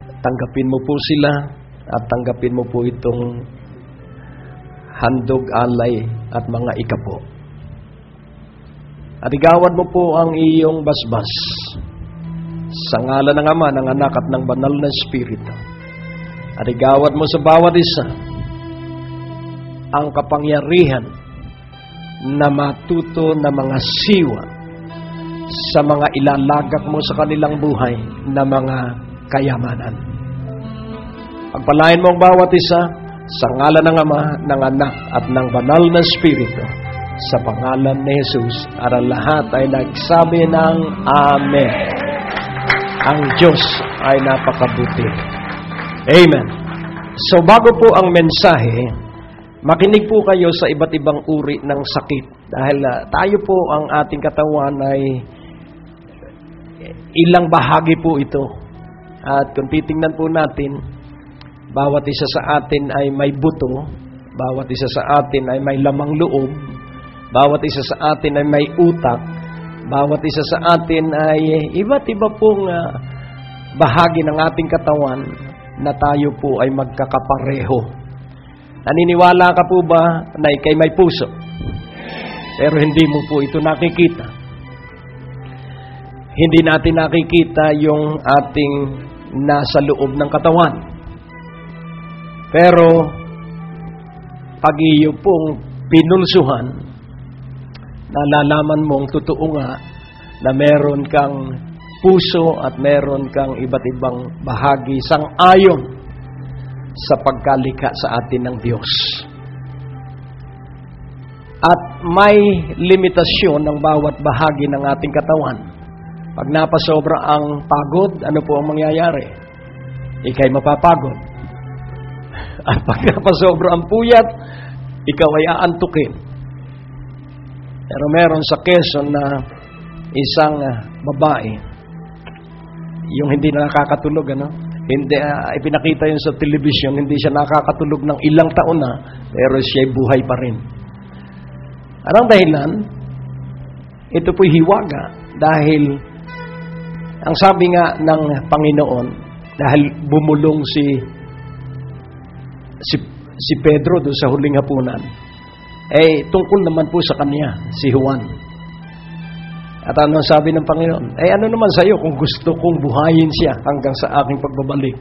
Tanggapin mo po sila at tanggapin mo po itong handog, alay at mga ikapo. At igawad mo po ang iyong basbas sa ngalan ng Ama, ng Anak at ng Banal na Espiritu. At igawad mo sa bawat isa ang kapangyarihan na matuto na mga siwa sa mga ilalagak mo sa kanilang buhay na mga kayamanan. Pagpalain mo ang bawat isa sa ngalan ng Ama, ng Anak at ng Banal na Espiritu, sa pangalan ni Jesus, at ang lahat ay nagsabi ng Amen. Ang Diyos ay napakabuti. Amen. So bago po ang mensahe, makinig po kayo sa iba't ibang uri ng sakit. Dahil tayo po, ang ating katawan ay ilang bahagi po ito. At kung titingnan po natin, bawat isa sa atin ay may buto, bawat isa sa atin ay may lamang loob, bawat isa sa atin ay may utak, bawat isa sa atin ay iba't iba pong bahagi ng ating katawan na tayo po ay magkakapareho. Naniniwala ka po ba na ikay may puso? Pero hindi mo po ito nakikita. Hindi natin nakikita yung ating nasa loob ng katawan. Pero pag iyo pong pinulsuhan, nalalaman mong totoo nga na meron kang puso at meron kang iba't ibang bahagi sang-ayon sa pagkalikha sa atin ng Diyos. At may limitasyon ng bawat bahagi ng ating katawan. Pag napasobra ang pagod, ano po ang mangyayari? Ika'y mapapagod. At pag napasobra ang puyat, ikaw ay aantukin. Pero meron sa Quezon na isang babae, yung hindi na nakakatulog, hindi, ipinakita yun sa television, hindi siya nakakatulog ng ilang taon na, pero siya'y buhay pa rin. Anong dahilan? Ito po'y hiwaga, dahil ang sabi nga ng Panginoon, dahil bumulong si Pedro doon sa huling hapunan, tungkol naman po sa kanya, si Juan. At ano sabi ng Panginoon? Ano naman sa iyo kung gusto kong buhayin siya hanggang sa aking pagbabalik?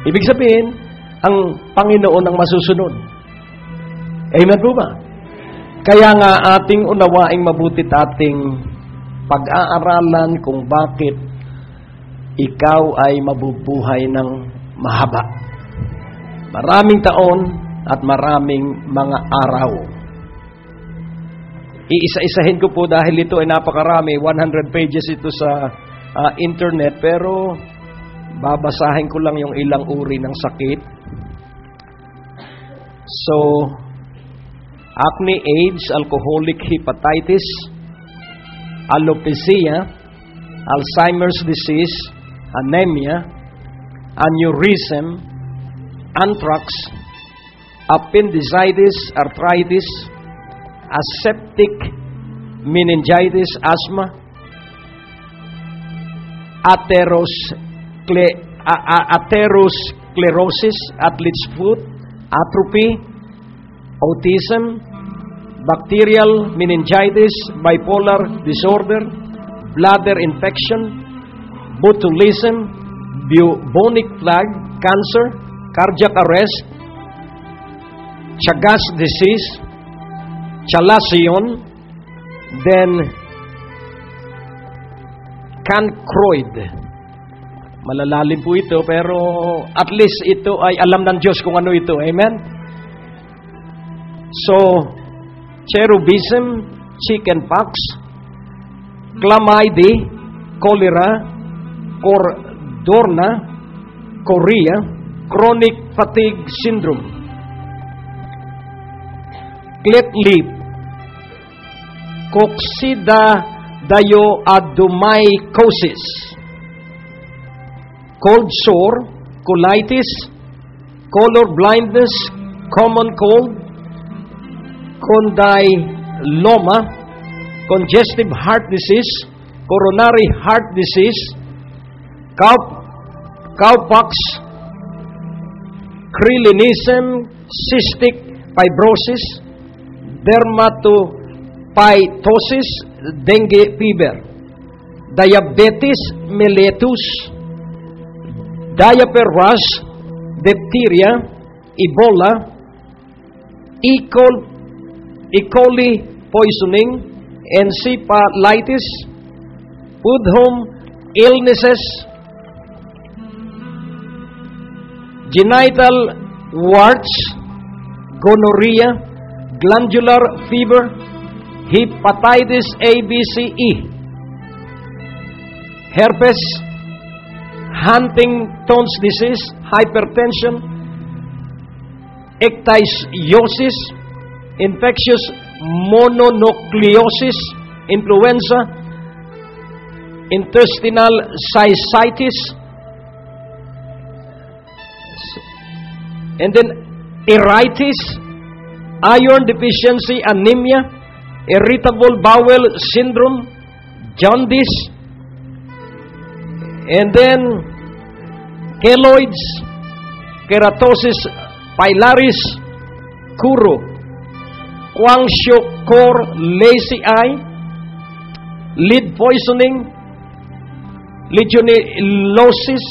Ibig sabihin, ang Panginoon ang masusunod. Amen po ba? Kaya nga ating unawaing mabutit ating pag-aaralan kung bakit ikaw ay mabubuhay ng mahaba. Maraming taon at maraming mga araw. Iisa-isahin ko po dahil ito ay napakarami. 100 pages ito sa internet, pero babasahin ko lang yung ilang uri ng sakit. So, acne, AIDS, alcoholic hepatitis, alopecia, Alzheimer's disease, anemia, aneurysm, anthrax, appendicitis, arthritis, aseptic meningitis, asthma, atherosclerosis, athlete's foot, atrophy, autism, bacterial meningitis, bipolar disorder, bladder infection, botulism, bubonic plague, cancer, cardiac arrest, Chagas disease, chalazion, then cancroid. Malalalim po ito, pero at least ito ay alam ng Diyos kung ano ito. Amen? So, cherubism, chickenpox, chlamydia, cholera, chordorna, chorea, chronic fatigue syndrome, cleft lip, coccidioidomycosis, cold sore, colitis, color blindness, common cold, condyloma, congestive heart disease, coronary heart disease, cough, cowpox, Crilinism, cystic fibrosis, dermatophytosis, dengue fever, diabetes mellitus, diaper rash, diphtheria, Ebola, E. coli poisoning, encephalitis, foodborne illnesses, genital warts, gonorrhea, glandular fever, hepatitis A, B, C, E, herpes, Huntington's disease, hypertension, ichthyosis, infectious mononucleosis, influenza, intestinal cystitis, and then iritis, iron deficiency anemia, irritable bowel syndrome, jaundice, and then keloids, keratosis pilaris, kuro, kwashiorkor, lazy eye, lead poisoning, legionellosis,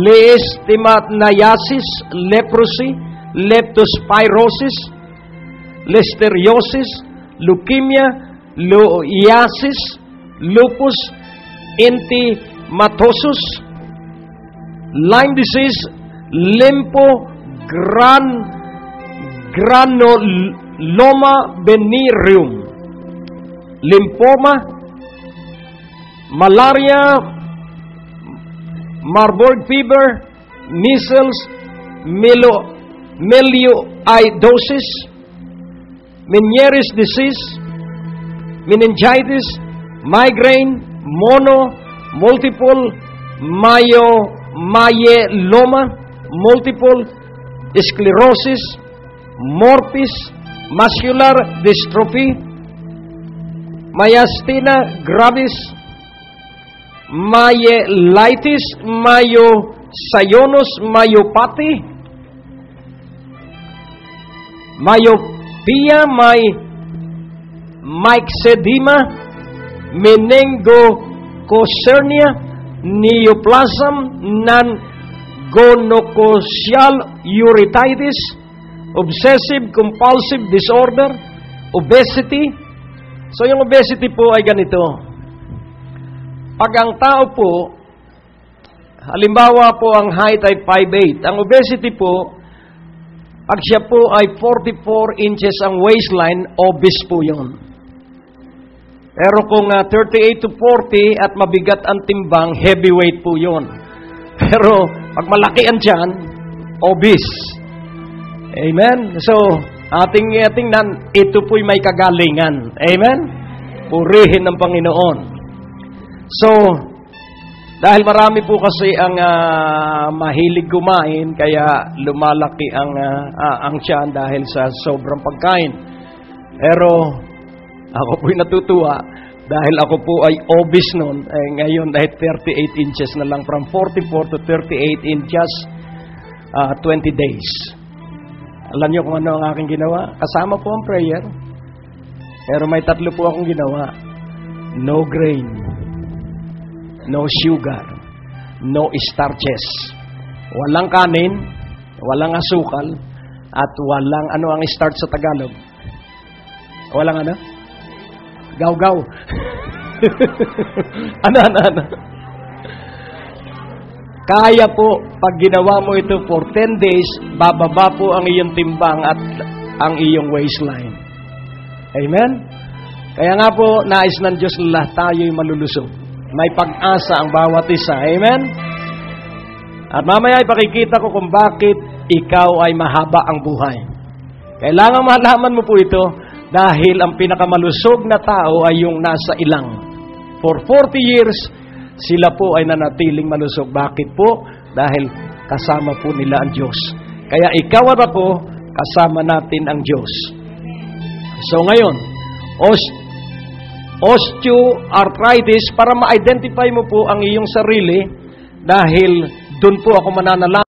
leishmaniasis, leprosy, leptospirosis, listeriosis, leukemia, loiasis, lupus erythematosus, Lyme disease, granuloma venereum, lymphoma, malaria, Marburg fever, measles, melioidosis, Meniere's disease, meningitis, migraine, multiple myeloma, multiple sclerosis, morphis, muscular dystrophy, myasthenia gravis, myelitis, myocyanus, myopathy, myopia, myxedema, meningococernia, neoplasm, non-gonococcal urethritis, obsessive compulsive disorder, obesity. So yung obesity po ay ganito. Pag ang tao po, halimbawa po ang height ay 5'8", ang obesity po, pag siya po ay 44 inches ang waistline, obese po yun. Pero kung 38 to 40 at mabigat ang timbang, heavyweight po yun. Pero pag malaki ang tiyan, obese. Amen? So, ating tingnan, ito po'y may kagalingan. Amen? Purihin ng Panginoon. So, dahil marami po kasi ang mahilig kumain, kaya lumalaki ang tiyan dahil sa sobrang pagkain. Pero, ako po'y natutuwa dahil ako po ay obese noon. Ngayon ay 38 inches na lang, from 44 to 38 in just 20 days. Alam niyo kung ano ang aking ginawa? Kasama po ang prayer. Pero may 3 po akong ginawa. No grain, no sugar, no starches. Walang kanin, walang asukal, at walang ano ang starch sa Tagalog? Walang ano? Gaw-gaw. ano? Kaya po, pag ginawa mo ito for 10 days, bababa po ang iyong timbang at ang iyong waistline. Amen? Kaya nga po, nais ng Diyos na lahat tayo'y malulusog. May pag-asa ang bawat isa. Amen? At mamaya ipakikita ko kung bakit ikaw ay mahaba ang buhay. Kailangan malaman mo po ito dahil ang pinakamalusog na tao ay yung nasa ilang. For 40 years, sila po ay nanatiling malusog. Bakit po? Dahil kasama po nila ang Diyos. Kaya ikaw at ako, kasama natin ang Diyos. So ngayon, osteoarthritis, para ma-identify mo po ang iyong sarili dahil Doon po ako mananalangin